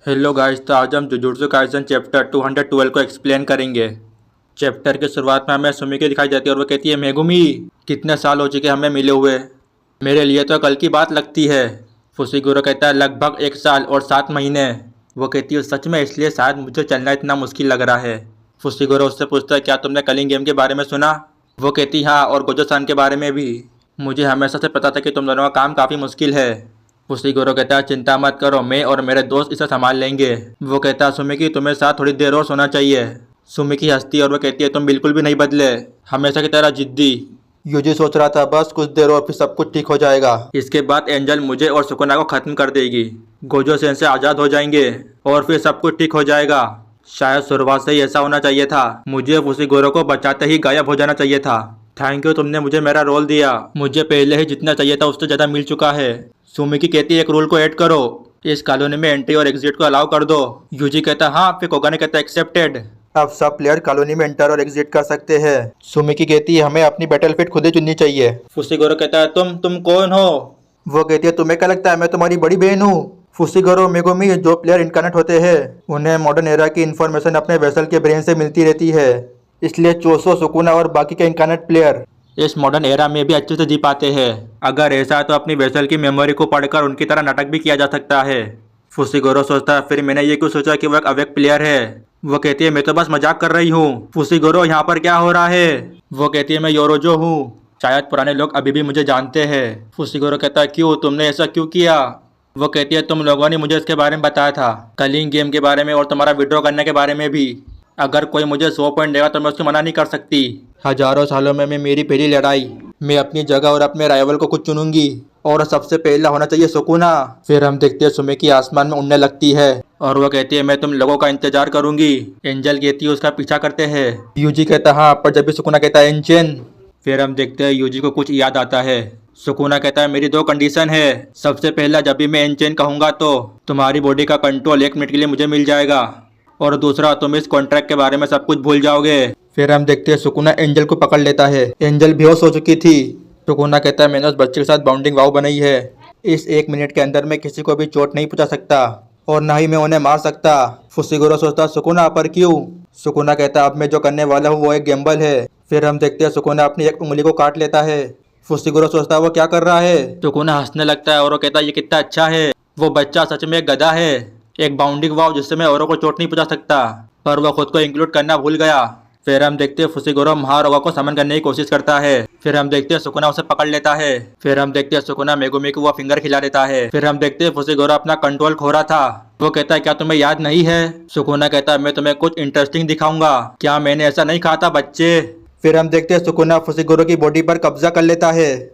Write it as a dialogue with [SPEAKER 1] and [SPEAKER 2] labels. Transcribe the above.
[SPEAKER 1] Hello guys, तो आज हम जुजुत्सु काइसन चैप्टर 212 को एक्सप्लेन करेंगे। चैप्टर की शुरुआत में हमें सुमिकी दिखाई देती है और वो कहती है, मेगुमी कितने साल हो चुके हमें मिले हुए, मेरे लिए तो कल की बात लगती है। फुसिगुरो कहता है लगभग 1 साल और 7 महीने। वो कहती है सच में, इसलिए शायद मुझे चलना इतना मुश्किल लग रहा है। फुसिगुरो उससे पूछता है क्या तुमने कलिंग गेम के बारे में सुना। वो कहती हाँ, और गोजो-सान के बारे में भी। मुझे हमेशा से पता था कि तुम दोनों का काम काफ़ी मुश्किल है। फुसिगुरो कहता है चिंता मत करो, मैं और मेरे दोस्त इसे संभाल लेंगे। वो कहता है सुमिकी तुम्हें साथ थोड़ी देर और सोना चाहिए। सुमिकी हंसती है और वो कहती है तुम बिल्कुल भी नहीं बदले, हमेशा की तरह जिद्दी। यूजी सोच रहा था बस कुछ देर और फिर सब कुछ ठीक हो जाएगा। इसके बाद एंजल मुझे और सुकुना को खत्म कर देगी, गोजो सेन से आज़ाद हो जाएंगे और फिर सब कुछ ठीक हो जाएगा। शायद शुरुआत से ही ऐसा होना चाहिए था, मुझे फुसिगुरो को बचाते ही गायब हो जाना चाहिए था। थैंक यू, तुमने मुझे मेरा रोल दिया, मुझे पहले ही जितना चाहिए था उससे ज़्यादा मिल चुका है। सुमिकी कहती है एक रूल को ऐड करो, इस कॉलोनी में एंट्री और एग्जिट को अलाउ कर दो। यूजी कहता है हाँ, फिर कोगाने कहता है एक्सेप्टेड। अब सब प्लेयर कॉलोनी में एंटर और एग्जिट कर सकते हैं। सुमिकी कहती है हमें अपनी बैटलफील्ड खुद ही चुननी चाहिए। फुसिगुरो कहता है तुम कौन हो। वो कहती है तुम्हें क्या लगता है मैं तुम्हारी बड़ी बहन हूँ। फुसिगुरो मेगुमी, जो प्लेयर इनकार्नेट होते हैं उन्हें मॉडर्न एरा की इन्फॉर्मेशन अपने वेसल के ब्रेन से मिलती रहती है, इसलिए चोसो, सुकुना और बाकी के इनकार्नेट प्लेयर इस मॉडर्न एरा में भी अच्छे से जी पाते हैं। अगर ऐसा है तो अपनी वेसल की मेमोरी को पढ़कर उनकी तरह नाटक भी किया जा सकता है। फुसिगुरो सोचता है फिर मैंने ये क्यों सोचा कि वो एक अवेक प्लेयर है। वो कहती है मैं तो बस मजाक कर रही हूँ। फुसिगुरो यहाँ पर क्या हो रहा है। वो कहती है मैं योरोजो हूँ, शायद पुराने लोग अभी भी मुझे जानते हैं। फुसिगुरो कहता है क्यों, तुमने ऐसा क्यों किया। वो कहती है तुम लोगों ने मुझे इसके बारे में बताया था, कलिंग गेम के बारे में और तुम्हारा विड्रॉ करने के बारे में भी। अगर कोई मुझे 100 पॉइंट देगा तो मैं उसको मना नहीं कर सकती। हजारों सालों में मैं मेरी पहली लड़ाई, मैं अपनी जगह और अपने राइवल को खुद चुनूंगी और सबसे पहला होना चाहिए सुकुना। फिर हम देखते हैं सुमिकी आसमान में उड़ने लगती है और वो कहती है मैं तुम लोगों का इंतजार करूंगी। एंजल कहती है उसका पीछा करते हैं। यूजी कहता है हाँ, पर जब भी सुकुना कहता है एंचेन। फिर हम देखते हैं यूजी को कुछ याद आता है। सुकुना कहता है मेरी 2 कंडीशन है, सबसे पहला जब भी मैं एंचेन कहूंगा तो तुम्हारी बॉडी का कंट्रोल 1 मिनट के लिए मुझे मिल जाएगा, और दूसरा तुम इस कॉन्ट्रैक्ट के बारे में सब कुछ भूल जाओगे। फिर हम देखते हैं सुकुना एंजल को पकड़ लेता है। एंजल बेहोश हो चुकी थी। सुकुना कहता है मैंने उस बच्चे के साथ बाउंडिंग वाव बनाई है, इस 1 मिनट के अंदर मैं किसी को भी चोट नहीं पहुंचा सकता और ना ही मैं उन्हें मार सकता। फुसिगुरो सोचता सुकुना पर क्यों। सुकुना कहता अब मैं जो करने वाला हूँ वो एक गैम्बल है। फिर हम देखते हैं सुकुना अपनी एक उंगली को काट लेता है। फुसिगुरो सोचता है वो क्या कर रहा है। सुकुना हंसने लगता है और वो कहता है ये कितना अच्छा है, वो बच्चा सच में एक गधा है, एक बाउंडिंग वाव जिससे मैं औरों को चोट नहीं पहुंचा सकता, पर वह खुद को इंक्लूड करना भूल गया। फिर हम देखते हैं फुसिगुरो महारोगा को समन करने की कोशिश करता है। फिर हम देखते हैं सुकुना उसे पकड़ लेता है। फिर हम देखते हैं सुकुना मेगुमी को वो फिंगर खिला देता है। फिर हम देखते हैं फुसिगुरो अपना कंट्रोल खो रहा था। वो कहता है क्या तुम्हें याद नहीं है। सुकुना कहता है मैं तुम्हें कुछ इंटरेस्टिंग दिखाऊंगा, क्या मैंने ऐसा नहीं कहा था बच्चे। फिर हम देखते हैं सुकुना फुसिगुरो की बॉडी पर कब्जा कर लेता है।